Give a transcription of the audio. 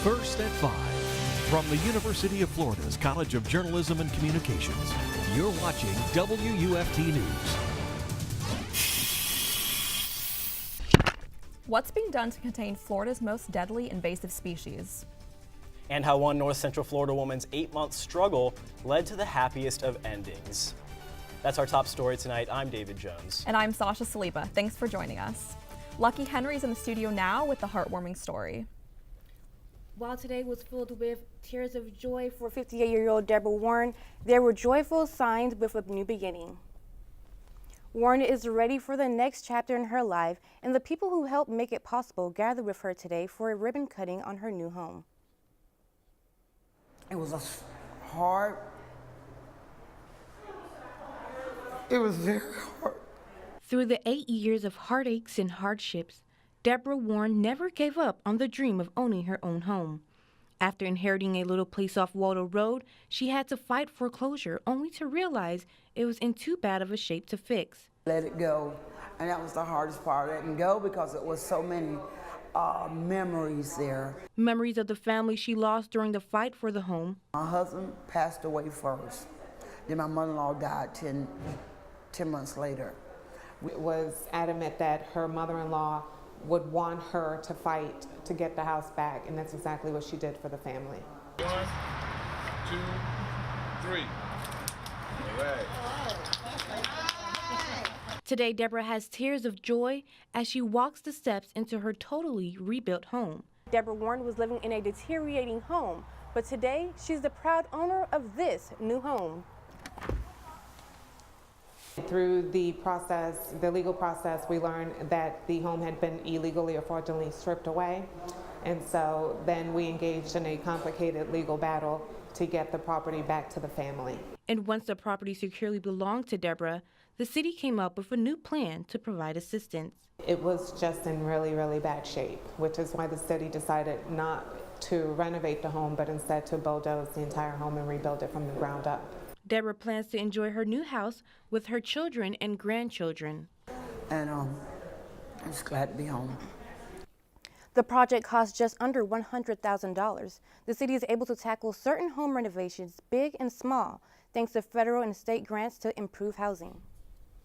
First at 5. From the University of Florida's College of Journalism and Communications, you're watching WUFT News. What's being done to contain Florida's most deadly invasive species? And how one North Central Florida woman's 8-month struggle led to the happiest of endings. That's our top story tonight. I'm David Jones. And I'm Sasha Saliba. Thanks for joining us. Lucki Henry is in the studio now with the heartwarming story. While today was filled with tears of joy for 58-year-old Debra Warren, there were joyful signs with a new beginning. Warren is ready for the next chapter in her life, and the people who helped make it possible gathered with her today for a ribbon cutting on her new home. It was hard. It was very hard. Through the 8 years of heartaches and hardships, Debra Warren never gave up on the dream of owning her own home. After inheriting a little place off Waldo Road, she had to fight foreclosure, only to realize it was in too bad of a shape to fix. Let it go, and that was the hardest part, letting go, because it was so many memories there. Memories of the family she lost during the fight for the home. My husband passed away first. Then my mother-in-law died 10 months later. Was adamant that her mother-in-law would want her to fight to get the house back, and that's exactly what she did for the family. 1, 2, 3. All right. Today, Debra has tears of joy as she walks the steps into her totally rebuilt home. Debra Warren was living in a deteriorating home, but today she's the proud owner of this new home. Through the process, the legal process, we learned that the home had been illegally or fraudulently stripped away. And so then we engaged in a complicated legal battle to get the property back to the family. And once the property securely belonged to Debra, the city came up with a new plan to provide assistance. It was just in really, really bad shape, which is why the city decided not to renovate the home, but instead to bulldoze the entire home and rebuild it from the ground up. Debra plans to enjoy her new house with her children and grandchildren. And I'm just glad to be home. The project cost just under $100,000. The city is able to tackle certain home renovations, big and small, thanks to federal and state grants to improve housing.